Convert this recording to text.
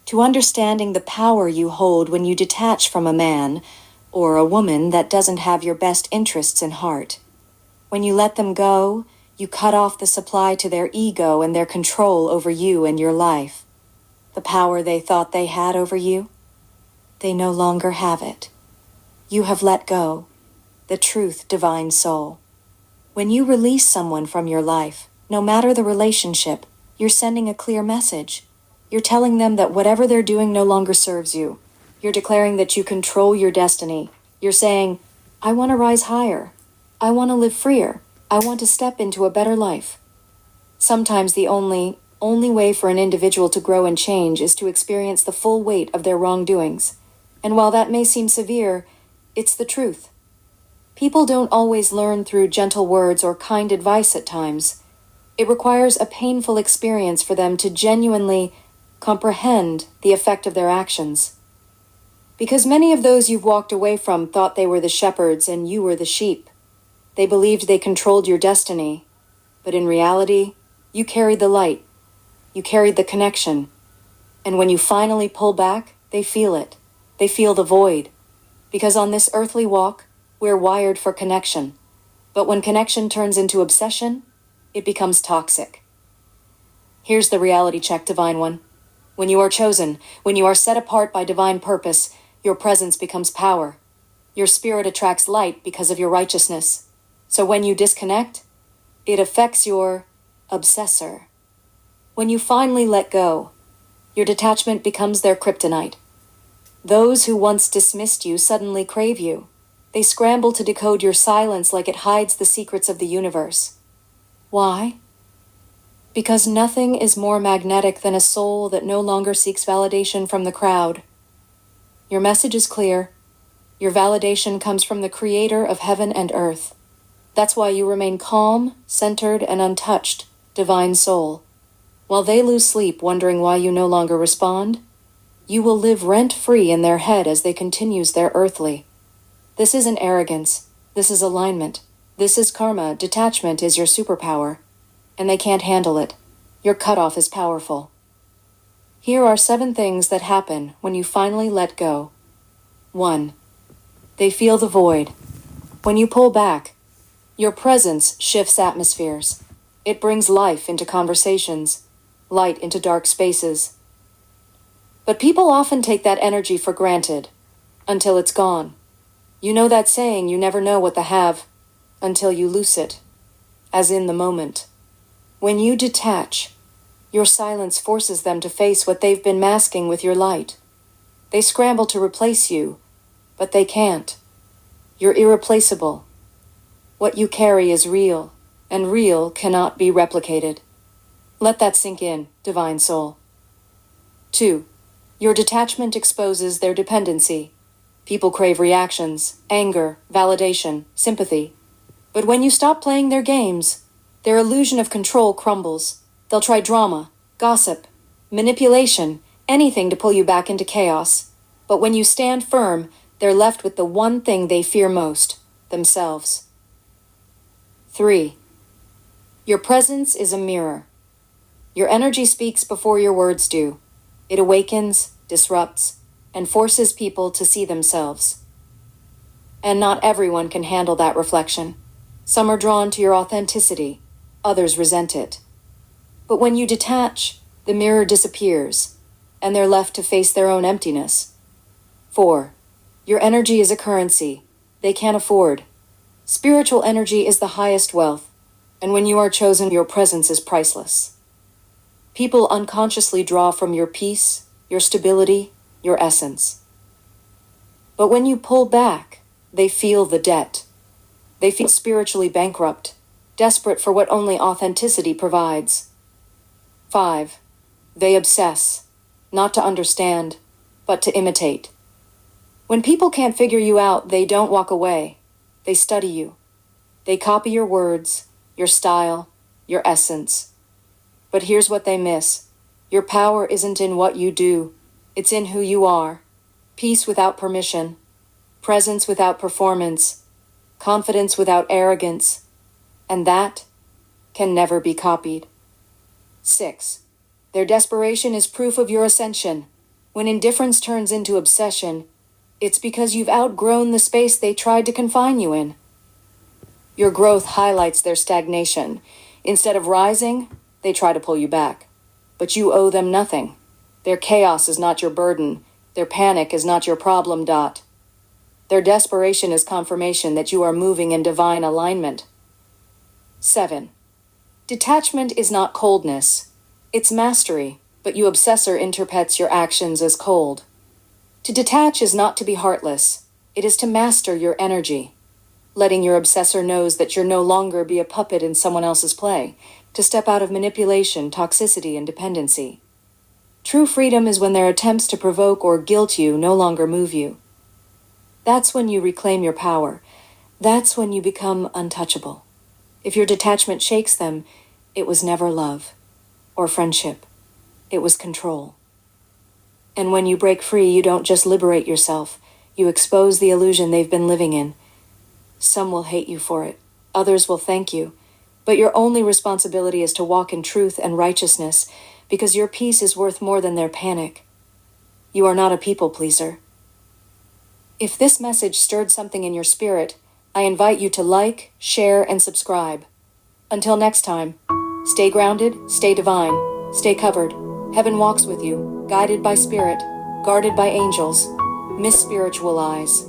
to understanding the power you hold when you detach from a man or a woman that doesn't have your best interests in heart. When you let them go, you cut off the supply to their ego and their control over you and your life. The power they thought they had over you, they no longer have it. You have let go, the truth, divine soul. When you release someone from your life, no matter the relationship, you're sending a clear message. You're telling them that whatever they're doing no longer serves you. You're declaring that you control your destiny. You're saying, I want to rise higher. I want to live freer. I want to step into a better life. Sometimes the only way for an individual to grow and change is to experience the full weight of their wrongdoings. And while that may seem severe, it's the truth. People don't always learn through gentle words or kind advice at times. It requires a painful experience for them to genuinely comprehend the effect of their actions. Because many of those you've walked away from thought they were the shepherds and you were the sheep. They believed they controlled your destiny, but in reality, you carried the light. You carried the connection. And when you finally pull back, they feel it. They feel the void. Because on this earthly walk, we're wired for connection. But when connection turns into obsession, it becomes toxic. Here's the reality check, Divine One. When you are chosen, when you are set apart by divine purpose, your presence becomes power. Your spirit attracts light because of your righteousness. So when you disconnect, it affects your obsessor. When you finally let go, your detachment becomes their kryptonite. Those who once dismissed you suddenly crave you. They scramble to decode your silence like it hides the secrets of the universe. Why? Because nothing is more magnetic than a soul that no longer seeks validation from the crowd. Your message is clear. Your validation comes from the Creator of heaven and earth. That's why you remain calm, centered, and untouched, divine soul. While they lose sleep wondering why you no longer respond, you will live rent-free in their head as they continue their earthly. This isn't arrogance. This is alignment. This is karma. Detachment is your superpower. And they can't handle it. Your cutoff is powerful. Here are 7 things that happen when you finally let go. 1. They feel the void. When you pull back, your presence shifts atmospheres. It brings life into conversations, light into dark spaces. But people often take that energy for granted, until it's gone. You know that saying, you never know what they have until you lose it, as in the moment. When you detach, your silence forces them to face what they've been masking with your light. They scramble to replace you, but they can't. You're irreplaceable. What you carry is real, and real cannot be replicated. Let that sink in, divine soul. 2. Your detachment exposes their dependency. People crave reactions, anger, validation, sympathy. But when you stop playing their games, their illusion of control crumbles. They'll try drama, gossip, manipulation, anything to pull you back into chaos. But when you stand firm, they're left with the one thing they fear most, themselves. 3. Your presence is a mirror. Your energy speaks before your words do. It awakens, disrupts, and forces people to see themselves. And not everyone can handle that reflection. Some are drawn to your authenticity, others resent it. But when you detach, the mirror disappears, and they're left to face their own emptiness. 4. Your energy is a currency they can't afford. Spiritual energy is the highest wealth, and when you are chosen, your presence is priceless. People unconsciously draw from your peace, your stability, your essence. But when you pull back, they feel the debt. They feel spiritually bankrupt, desperate for what only authenticity provides. 5. They obsess, not to understand, but to imitate. When people can't figure you out, they don't walk away. They study you. They copy your words, your style, your essence. But here's what they miss. Your power isn't in what you do. It's in who you are. Peace without permission. Presence without performance. Confidence without arrogance. And that can never be copied. 6. Their desperation is proof of your ascension. When indifference turns into obsession, it's because you've outgrown the space they tried to confine you in. Your growth highlights their stagnation. Instead of rising, they try to pull you back. But you owe them nothing. Their chaos is not your burden. Their panic is not your problem. Their desperation is confirmation that you are moving in divine alignment. 7. Detachment is not coldness. It's mastery, but you obsessor interprets your actions as cold. To detach is not to be heartless. It is to master your energy. Letting your obsessor knows that you're no longer be a puppet in someone else's play, to step out of manipulation, toxicity, and dependency. True freedom is when their attempts to provoke or guilt you no longer move you. That's when you reclaim your power. That's when you become untouchable. If your detachment shakes them, it was never love or friendship. It was control. And when you break free, you don't just liberate yourself. You expose the illusion they've been living in. Some will hate you for it. Others will thank you. But your only responsibility is to walk in truth and righteousness, because your peace is worth more than their panic. You are not a people pleaser. If this message stirred something in your spirit, I invite you to like, share, and subscribe. Until next time, stay grounded, stay divine, stay covered. Heaven walks with you, guided by spirit, guarded by angels. Miss Spiritualize.